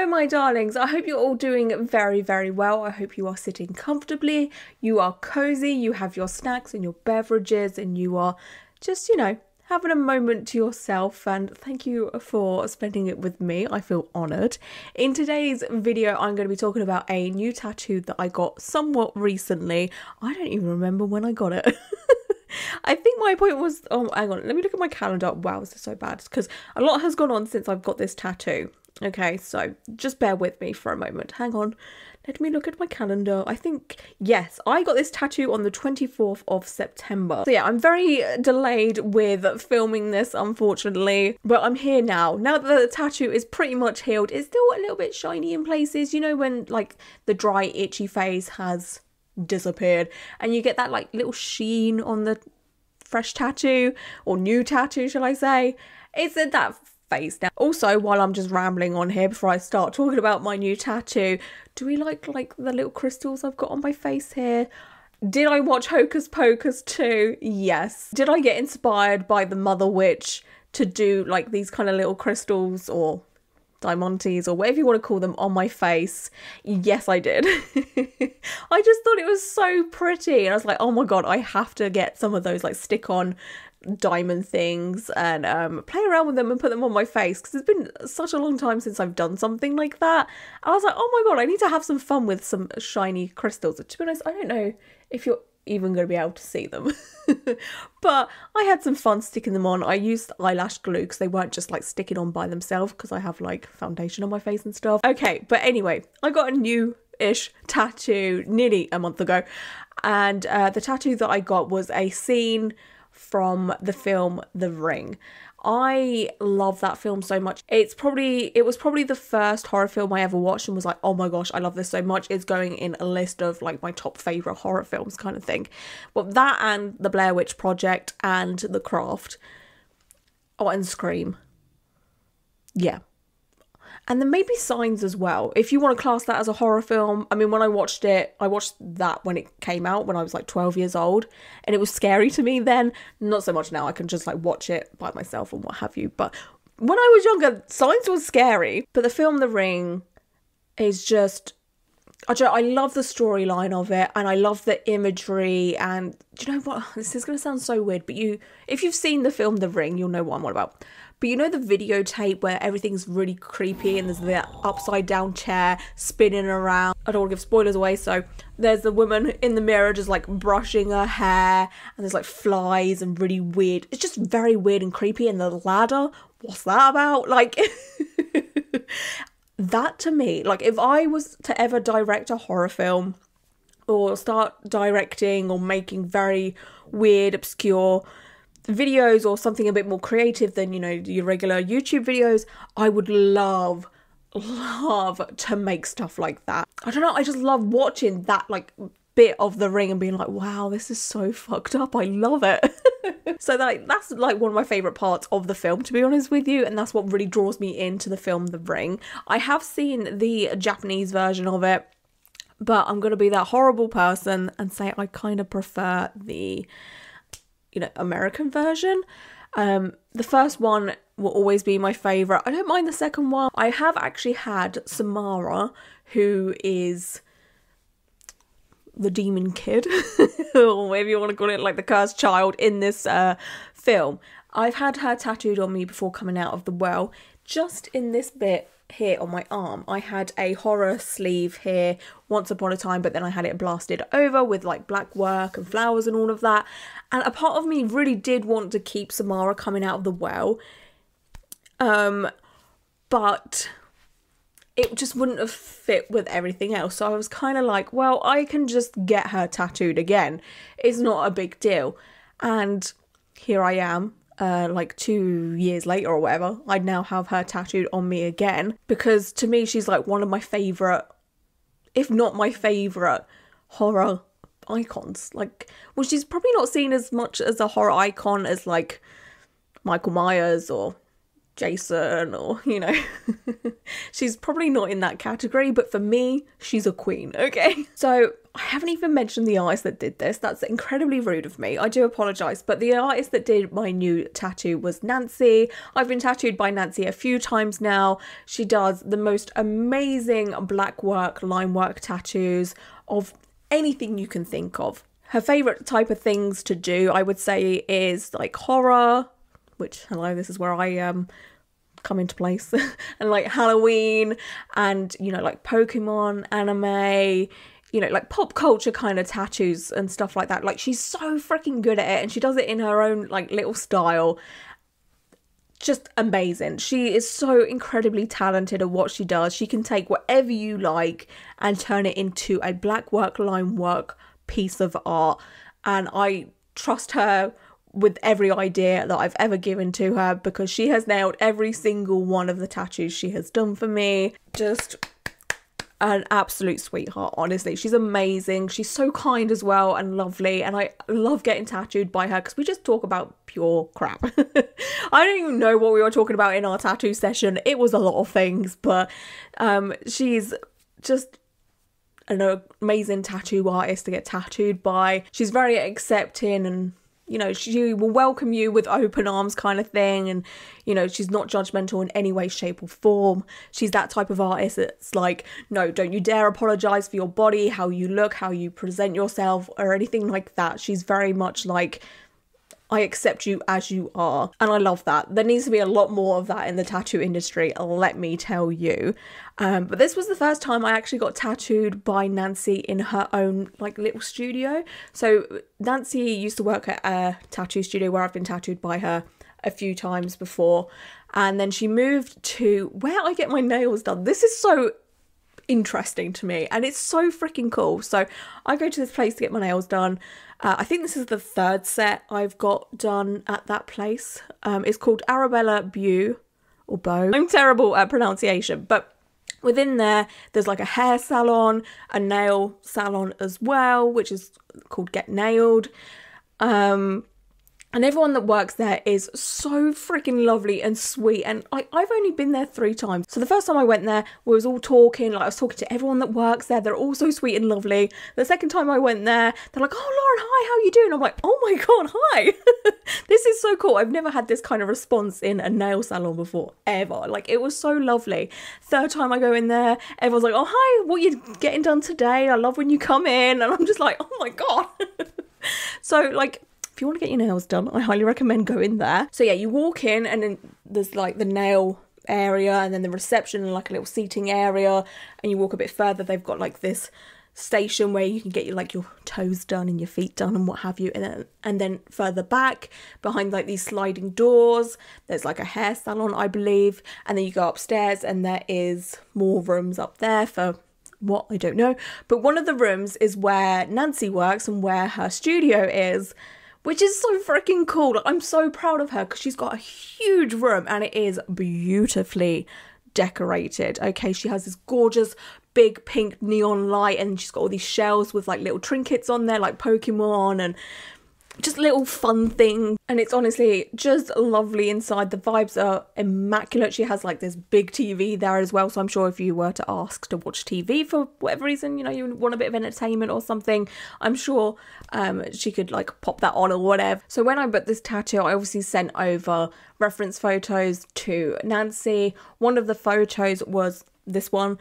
Hello my darlings, I hope you're all doing very, very well. I hope you are sitting comfortably, you are cozy, you have your snacks and your beverages and you are just, having a moment to yourself, and thank you for spending it with me. I feel honoured. In today's video, I'm going to be talking about a new tattoo that I got somewhat recently. I don't even remember when I got it. I think my appointment was, oh, hang on, let me look at my calendar. Wow, this is so bad because a lot has gone on since I've got this tattoo. Okay, so just bear with me for a moment. Hang on, let me look at my calendar. I think, yes, I got this tattoo on the 24th of September. So yeah, I'm very delayed with filming this, unfortunately, but I'm here now. Now that the tattoo is pretty much healed, it's still a little bit shiny in places. You know when like the dry, itchy phase has disappeared and you get that like little sheen on the fresh tattoo, or new tattoo, shall I say? It's in that phase now. Also, while I'm just rambling on here before I start talking about my new tattoo, do we like the little crystals I've got on my face here? Did I watch Hocus Pocus 2? Yes. Did I get inspired by the Mother Witch to do like these kind of little crystals or diamantes or whatever you want to call them on my face? Yes, I did. I just thought it was so pretty and I was like, oh my god, I have to get some of those like stick-on diamond things and play around with them and put them on my face, because it's been such a long time since I've done something like that. I was like, oh my god, I need to have some fun with some shiny crystals. To be honest, I don't know if you're even going to be able to see them but I had some fun sticking them on. I used eyelash glue because they weren't just like sticking on by themselves, because I have like foundation on my face and stuff. Okay, but anyway, I got a new-ish tattoo nearly a month ago, and the tattoo that I got was a scene from the film The Ring. I love that film so much. It was probably the first horror film I ever watched and was like, oh my gosh, I love this so much. It's going in a list of like my top favourite horror films kind of thing. But that and The Blair Witch Project and The Craft. Oh, and Scream. Yeah. And then maybe Signs as well, if you want to class that as a horror film. I mean, when I watched it, I watched that when it came out when I was like 12 years old, and it was scary to me then. Not so much now. I can just like watch it by myself and what have you. But when I was younger, Signs was scary. But the film The Ring is just, I love the storyline of it, and I love the imagery. And do you know what? This is going to sound so weird, but if you've seen the film The Ring, you'll know what I'm on about. But you know the videotape where everything's really creepy and there's that upside down chair spinning around? I don't want to give spoilers away, so there's the woman in the mirror just like brushing her hair, and there's like flies and really weird. It's just very weird and creepy. And the ladder, what's that about? Like, that to me, like if I was to ever direct a horror film or start directing or making very weird, obscure videos or something a bit more creative than, your regular YouTube videos, I would love to make stuff like that. I don't know, I just love watching that like bit of The Ring and being like, wow, this is so fucked up, I love it. So that's like one of my favourite parts of the film, to be honest with you, and that's what really draws me into the film The Ring. I have seen the Japanese version of it, but I'm going to be that horrible person and say I kind of prefer the American version. The first one will always be my favourite. I don't mind the second one. I have actually had Samara, who is the demon kid, or whatever you want to call it, like the cursed child in this film. I've had her tattooed on me before coming out of the well. Just in this bit here on my arm, I had a horror sleeve here once upon a time, but then I had it blasted over with like black work and flowers and all of that. And a part of me really did want to keep Samara coming out of the well, but it just wouldn't have fit with everything else. So I was kind of like, well, I can just get her tattooed again. It's not a big deal. And here I am. Like 2 years later or whatever, I now have her tattooed on me again, because to me she's like one of my favourite, if not my favourite, horror icons. Like, well, she's probably not seen as much as a horror icon as like Michael Myers or Jason, or she's probably not in that category, but for me she's a queen. Okay, so I haven't even mentioned the artist that did this. That's incredibly rude of me. I do apologise. But the artist that did my new tattoo was Nancy. I've been tattooed by Nancy a few times now. She does the most amazing black work, line work tattoos of anything you can think of. Her favourite type of things to do, I would say, is like horror, which, hello, this is where I come into place, and like Halloween, and, you know, like Pokemon, anime, you know, like pop culture kind of tattoos and stuff like that. Like, she's so freaking good at it, and she does it in her own like little style. Just amazing. She is so incredibly talented at what she does. She can take whatever you like and turn it into a black work, line work piece of art, and I trust her with every idea that I've ever given to her, because she has nailed every single one of the tattoos she has done for me. Just an absolute sweetheart, honestly. She's amazing. She's so kind as well and lovely, and I love getting tattooed by her because we just talk about pure crap. I don't even know what we were talking about in our tattoo session. It was a lot of things, but she's just an amazing tattoo artist to get tattooed by. She's very accepting, and, you know, she will welcome you with open arms kind of thing, and, you know, she's not judgmental in any way, shape or form. She's that type of artist that's like, no, don't you dare apologise for your body, how you look, how you present yourself, or anything like that. She's very much like, I accept you as you are, and I love that. There needs to be a lot more of that in the tattoo industry, let me tell you. But this was the first time I actually got tattooed by Nancy in her own like little studio. So Nancy used to work at a tattoo studio where I've been tattooed by her a few times before, and then she moved to where I get my nails done. This is so interesting to me, and it's so freaking cool. So I go to this place to get my nails done. I think this is the third set I've got done at that place. It's called Arabella Beau, or Bow. I'm terrible at pronunciation, but within there's like a hair salon, a nail salon as well, which is called Get Nailed. And everyone that works there is so freaking lovely and sweet. And I've only been there 3 times. So the first time I went there, we was all talking. Like, I was talking to everyone that works there. They're all so sweet and lovely. The second time I went there, they're like, oh, Lauren, hi, how are you doing? I'm like, oh my God, hi. This is so cool. I've never had this kind of response in a nail salon before, ever. Like, it was so lovely. Third time I go in there, everyone's like, oh, hi, what are you getting done today? I love when you come in. And I'm just like, oh my God. So, like, if you want to get your nails done, I highly recommend going there. So yeah, you walk in, and then there's like the nail area, and then the reception, and like a little seating area, and you walk a bit further, they've got like this station where you can get your toes done and your feet done and what have you, and then further back behind like these sliding doors, there's like a hair salon, I believe, and then you go upstairs and there is more rooms up there for what, I don't know, but one of the rooms is where Nancy works and where her studio is, which is so freaking cool. Like, I'm so proud of her because she's got a huge room and it is beautifully decorated. Okay, she has this gorgeous big pink neon light, and she's got all these shelves with like little trinkets on there, like Pokemon and just little fun things. And it's honestly just lovely inside. The vibes are immaculate. She has like this big TV there as well, so I'm sure if you were to ask to watch TV for whatever reason, you know, you want a bit of entertainment or something, I'm sure she could like pop that on or whatever. So when I booked this tattoo, I obviously sent over reference photos to Nancy. One of the photos was this one,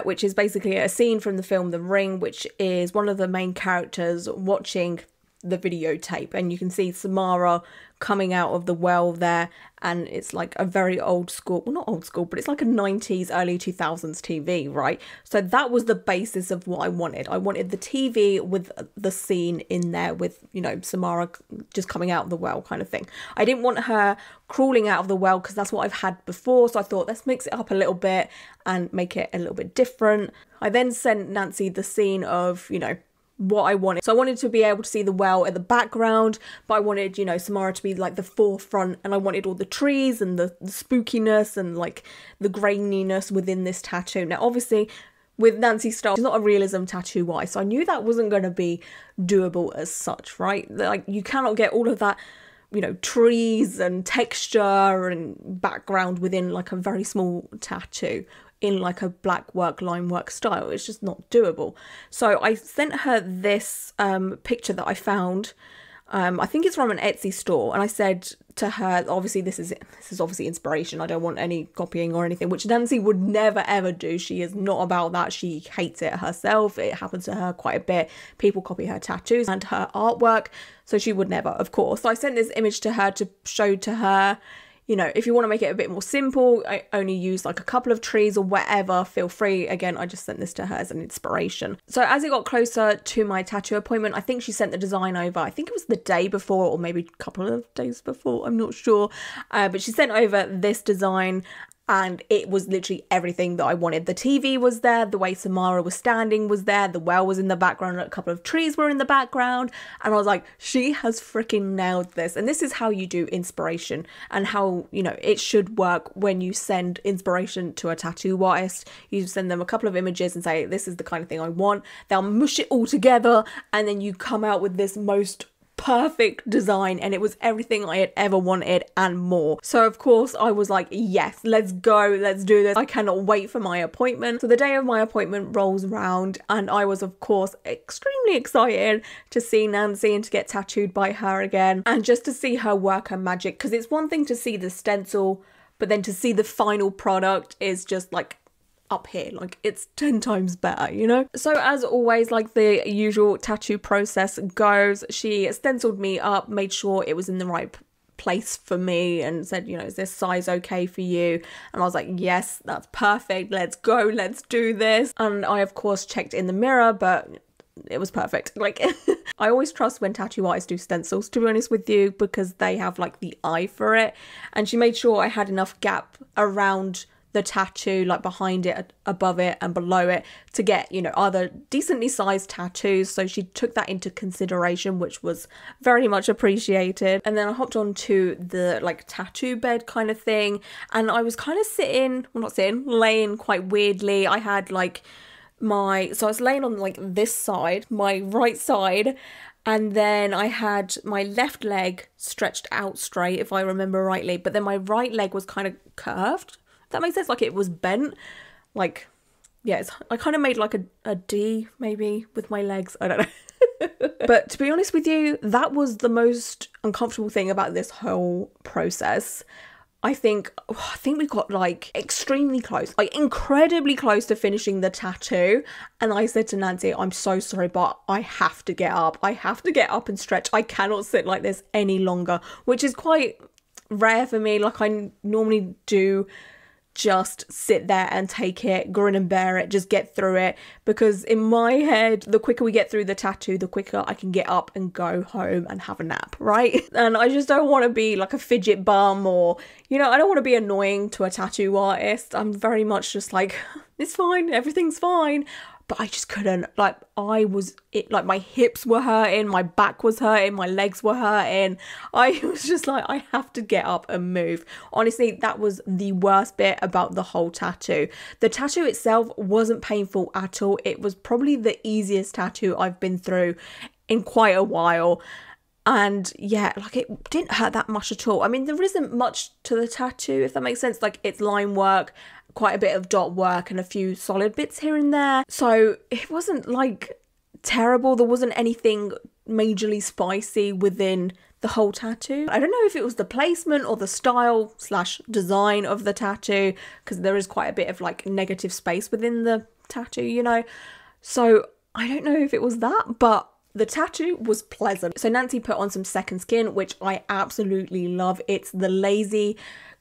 which is basically a scene from the film The Ring, which is one of the main characters watching the videotape, and you can see Samara coming out of the well there, and it's like a very old school, well, not old school, but it's like a 90s early 2000s TV, right? So that was the basis of what I wanted. I wanted the TV with the scene in there with, you know, Samara just coming out of the well kind of thing. I didn't want her crawling out of the well because that's what I've had before, so I thought let's mix it up a little bit and make it a little bit different. I then sent Nancy the scene of, you know, what I wanted. So I wanted to be able to see the well at the background, but I wanted, you know, Samara to be like the forefront, and I wanted all the trees and the spookiness and like the graininess within this tattoo. Now obviously with Nancy's style, she's not a realism tattoo artist, so I knew that wasn't going to be doable as such, right? Like, you cannot get all of that, you know, trees and texture and background within like a very small tattoo. in like a black work, line work style. It's just not doable. So I sent her this picture that I found. I think it's from an Etsy store, and I said to her, obviously this is obviously inspiration. I don't want any copying or anything, which Nancy would never ever do. She is not about that. She hates it herself. It happens to her quite a bit. People copy her tattoos and her artwork, so she would never, of course. So I sent this image to her to show to her, you know, if you want to make it a bit more simple, I only use like a couple of trees or whatever, feel free. Again, I just sent this to her as an inspiration. So as it got closer to my tattoo appointment, I think she sent the design over. I think it was the day before, or maybe a couple of days before, I'm not sure. But she sent over this design, and it was literally everything that I wanted. The TV was there, the way Samara was standing was there, the well was in the background, a couple of trees were in the background, and I was like, she has freaking nailed this. And this is how you do inspiration, and how, you know, it should work when you send inspiration to a tattoo artist. You send them a couple of images and say, this is the kind of thing I want. They'll mush it all together, and then you come out with this most perfect design, and it was everything I had ever wanted and more. So of course I was like, yes, let's go, let's do this. I cannot wait for my appointment. So the day of my appointment rolls around, and I was of course extremely excited to see Nancy and to get tattooed by her again, and just to see her work her magic, because it's one thing to see the stencil, but then to see the final product is just like up here, like it's 10 times better, you know? So as always, like the usual tattoo process goes, she stenciled me up, made sure it was in the right place for me, and said, you know, is this size okay for you? And I was like, yes, that's perfect, let's go, let's do this. And I of course checked in the mirror, but it was perfect. Like I always trust when tattoo artists do stencils, to be honest with you, because they have like the eye for it. And she made sure I had enough gap around the tattoo, like behind it, above it and below it, to get, you know, other decently sized tattoos. So she took that into consideration, which was very much appreciated. And then I hopped on to the like tattoo bed kind of thing, and I was kind of laying quite weirdly. I had like so I was laying on like this side, my right side, and then I had my left leg stretched out straight, if I remember rightly, but then my right leg was kind of curved. That makes sense, like it was bent, like, yeah, I kind of made like a D maybe with my legs, I don't know. But to be honest with you, that was the most uncomfortable thing about this whole process. I think we got like extremely close, like incredibly close to finishing the tattoo. And I said to Nancy, I'm so sorry, but I have to get up. I have to get up and stretch. I cannot sit like this any longer, which is quite rare for me. Like I normally do just sit there and take it, grin and bear it, just get through it, because in my head, the quicker we get through the tattoo, the quicker I can get up and go home and have a nap, right? And I just don't want to be like a fidget bum, or, you know, I don't want to be annoying to a tattoo artist. I'm very much just like, it's fine, everything's fine. But I just couldn't, like, like my hips were hurting, my back was hurting, my legs were hurting. I was just like, I have to get up and move. Honestly, that was the worst bit about the whole tattoo. The tattoo itself wasn't painful at all. It was probably the easiest tattoo I've been through in quite a while. And yeah, like it didn't hurt that much at all. I mean, there isn't much to the tattoo, if that makes sense. Like it's line work, quite a bit of dot work, and a few solid bits here and there. So it wasn't like terrible. There wasn't anything majorly spicy within the whole tattoo. I don't know if it was the placement or the style / design of the tattoo, because there is quite a bit of like negative space within the tattoo, you know. So I don't know if it was that, but the tattoo was pleasant. So Nancy put on some second skin, which I absolutely love. It's the lazy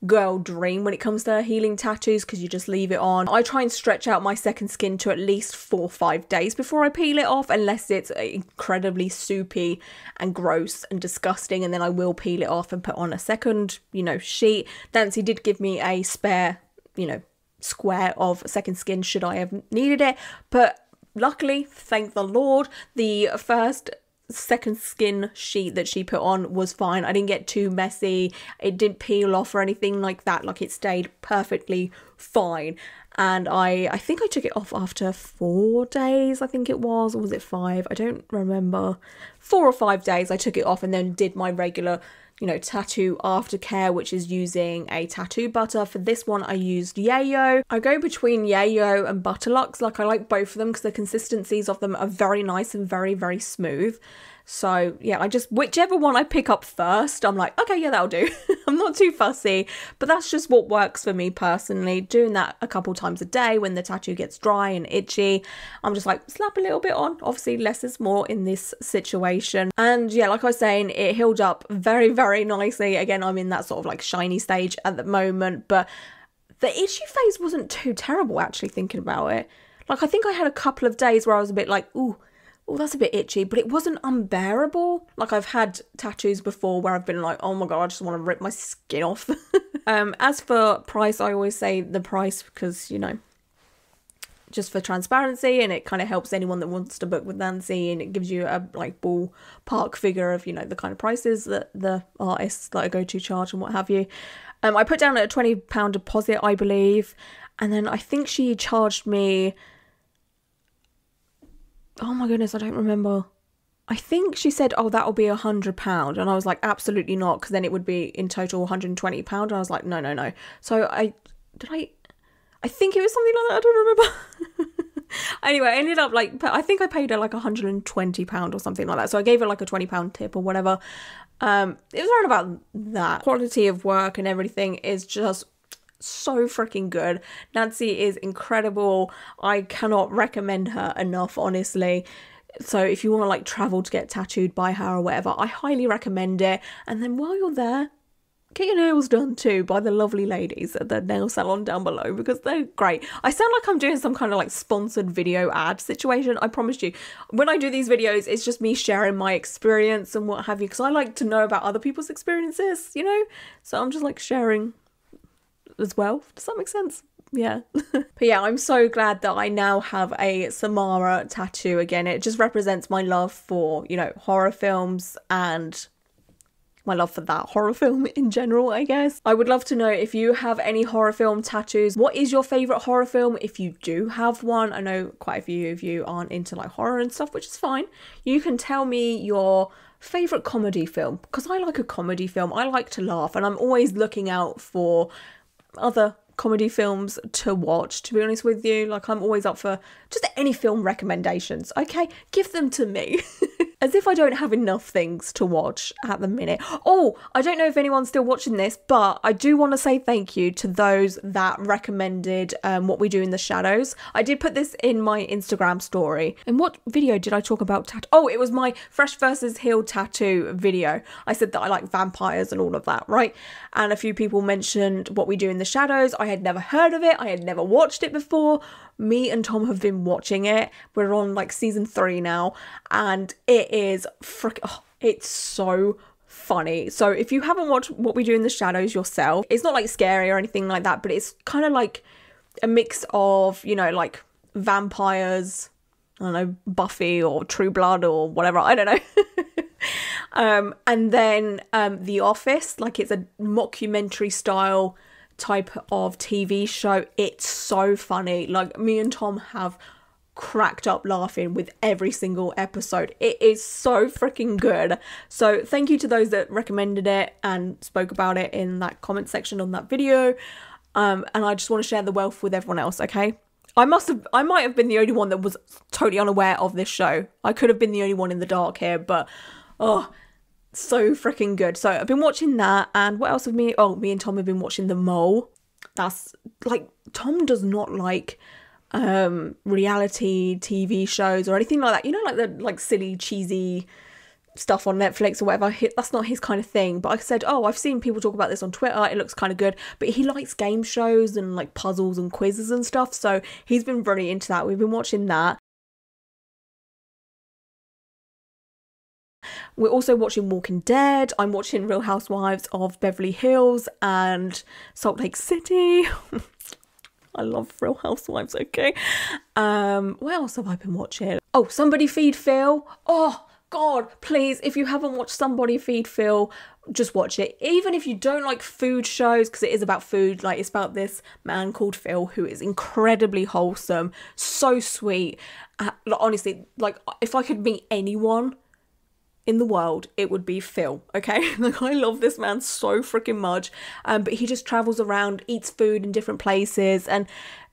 girl dream when it comes to healing tattoos, because you just leave it on. I try and stretch out my second skin to at least 4 or 5 days before I peel it off, unless it's incredibly soupy and gross and disgusting, and then I will peel it off and put on a second, you know, sheet. Nancy did give me a spare, you know, square of second skin should I have needed it, but luckily, thank the Lord, the first second skin sheet that she put on was fine. I didn't get too messy. It didn't peel off or anything like that. Like it stayed perfectly fine. And I think I took it off after 4 days, I think it was, or was it 5? I don't remember. 4 or 5 days I took it off, and then did my regular, you know, tattoo aftercare, which is using a tattoo butter. For this one I used Yayo. I go between Yayo and Butterlux. Like, I like both of them because the consistencies of them are very nice and very, very smooth. So yeah, I just, whichever one I pick up first, I'm like, okay, yeah, that'll do. I'm not too fussy, but that's just what works for me personally. Doing that a couple times a day when the tattoo gets dry and itchy, I'm just like, slap a little bit on. Obviously less is more in this situation. And yeah, like I was saying, it healed up very, very nicely. Again, I'm in that sort of like shiny stage at the moment, but the itchy phase wasn't too terrible, actually, thinking about it. Like, I think I had a couple of days where I was a bit like, ooh, that's a bit itchy, but it wasn't unbearable. Like, I've had tattoos before where I've been like, oh my god, I just want to rip my skin off. As for price, I always say the price because, you know, just for transparency, and it kind of helps anyone that wants to book with Nancy, and it gives you a like ballpark figure of, you know, the kind of prices that the artists that I go to charge and what have you. I put down a £20 deposit, I believe, and then I think she charged me, oh my goodness, I don't remember. I think she said, oh, that'll be £100. And I was like, absolutely not, because then it would be in total £120. And I was like, no. So I think it was something like that, I don't remember. Anyway, I ended up like, I think I paid her like £120 or something like that. So I gave her like a £20 tip or whatever. It was around about that. Quality of work and everything is just so freaking good. Nancy is incredible. I cannot recommend her enough, honestly. So if you want to like travel to get tattooed by her or whatever, I highly recommend it. And then while you're there, get your nails done too by the lovely ladies at the nail salon down below, because they're great. I sound like I'm doing some kind of like sponsored video ad situation. I promise you, when I do these videos, it's just me sharing my experience and what have you, because I like to know about other people's experiences, you know? So I'm just like sharing as well. Does that make sense? Yeah. But yeah, I'm so glad that I now have a Samara tattoo again. It just represents my love for, you know, horror films and my love for that horror film in general, I guess. I would love to know if you have any horror film tattoos. What is your favourite horror film if you do have one? I know quite a few of you aren't into like horror and stuff, which is fine. You can tell me your favourite comedy film, because I like a comedy film. I like to laugh, and I'm always looking out for other comedy films to watch, to be honest with you. Like, I'm always up for just any film recommendations. Okay, give them to me. As if I don't have enough things to watch at the minute. Oh, I don't know if anyone's still watching this, but I do want to say thank you to those that recommended What We Do in the Shadows. I did put this in my Instagram story. In what video did I talk about tattoo? Oh, it was my Fresh versus Healed tattoo video. I said that I like vampires and all of that, right? And a few people mentioned What We Do in the Shadows. I had never heard of it. I had never watched it before. Me and Tom have been watching it. We're on like season 3 now, and it is it's so funny. So if you haven't watched What We Do in the Shadows yourself, it's not like scary or anything like that, but it's kind of like a mix of, you know, like vampires, I don't know, Buffy or True Blood or whatever, I don't know. And then The Office, like it's a mockumentary style type of TV show. It's so funny. Like, me and Tom have cracked up laughing with every single episode. It is so freaking good. So thank you to those that recommended it and spoke about it in that comment section on that video. And I just want to share the wealth with everyone else, okay? I might have been the only one that was totally unaware of this show. I could have been the only one in the dark here, but oh, so freaking good. So I've been watching that, and what else have me and Tom have been watching The Mole. That's like, Tom does not like reality TV shows or anything like that, you know, like the like silly cheesy stuff on Netflix or whatever. That's not his kind of thing. But I said, oh, I've seen people talk about this on Twitter, it looks kind of good. But he likes game shows and like puzzles and quizzes and stuff, so he's been really into that. We've been watching that. We're also watching Walking Dead. I'm watching Real Housewives of Beverly Hills and Salt Lake City. I love Real Housewives, okay? What else have I been watching? Oh, Somebody Feed Phil. Oh, God, please, if you haven't watched Somebody Feed Phil, just watch it. Even if you don't like food shows, because it is about food, like it's about this man called Phil who is incredibly wholesome, so sweet. Like, honestly, like if I could meet anyone in the world, it would be Phil, okay? Like I love this man so freaking much. But he just travels around, eats food in different places, and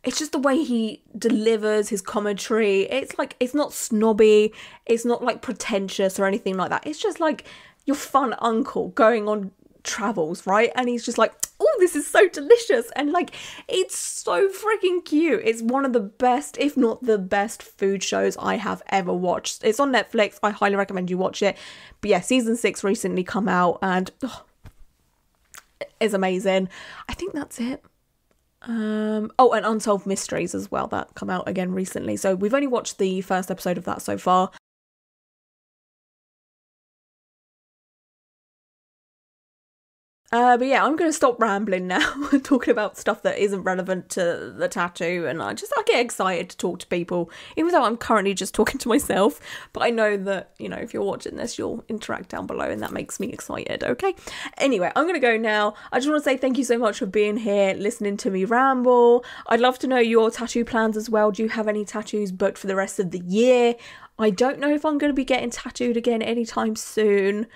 it's just the way he delivers his commentary. It's like, it's not snobby, it's not like pretentious or anything like that. It's just like your fun uncle going on travels, right? And he's just like, oh, this is so delicious, and like it's so freaking cute. It's one of the best, if not the best, food shows I have ever watched. It's on Netflix. I highly recommend you watch it. But yeah, season 6 recently come out, and it's amazing. I think that's it. Oh, and Unsolved Mysteries as well, that come out again recently. So we've only watched the first episode of that so far. But yeah, I'm going to stop rambling now, talking about stuff that isn't relevant to the tattoo, and I get excited to talk to people, even though I'm currently just talking to myself. But I know that, you know, if you're watching this, you'll interact down below, and that makes me excited, okay? Anyway, I'm going to go now. I just want to say thank you so much for being here, listening to me ramble. I'd love to know your tattoo plans as well. Do you have any tattoos booked for the rest of the year? I don't know if I'm going to be getting tattooed again anytime soon.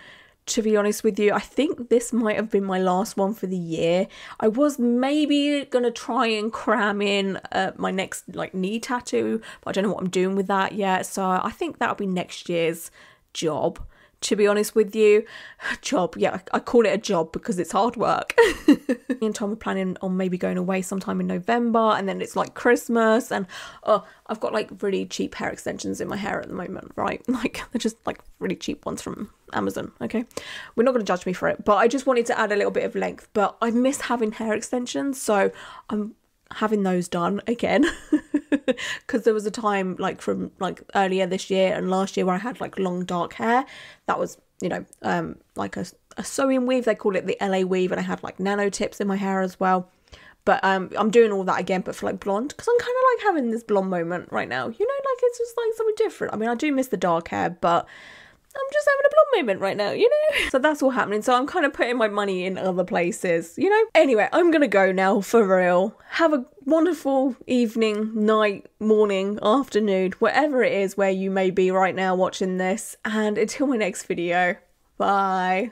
To be honest with you, I think this might have been my last one for the year. I was maybe gonna try and cram in my next like knee tattoo, but I don't know what I'm doing with that yet. So I think that'll be next year's job. To be honest with you, job, yeah, I call it a job because it's hard work. Me and Tom are planning on maybe going away sometime in November, and then it's like Christmas, and I've got like really cheap hair extensions in my hair at the moment, right? Like they're just like really cheap ones from Amazon, okay? We're not going to judge me for it, but I just wanted to add a little bit of length, but I miss having hair extensions, so I'm having those done again. Because there was a time like from like earlier this year and last year where I had like long dark hair that was, you know, like a sewing weave, they call it the LA weave, and I had like nano tips in my hair as well. But I'm doing all that again, but for like blonde, because I'm kind of like having this blonde moment right now, you know, like it's just like something different. I mean, I do miss the dark hair, but I'm just having a blonde moment right now, you know? So that's all happening. So I'm kind of putting my money in other places, you know? Anyway, I'm going to go now, for real. Have a wonderful evening, night, morning, afternoon, whatever it is where you may be right now watching this. And until my next video, bye.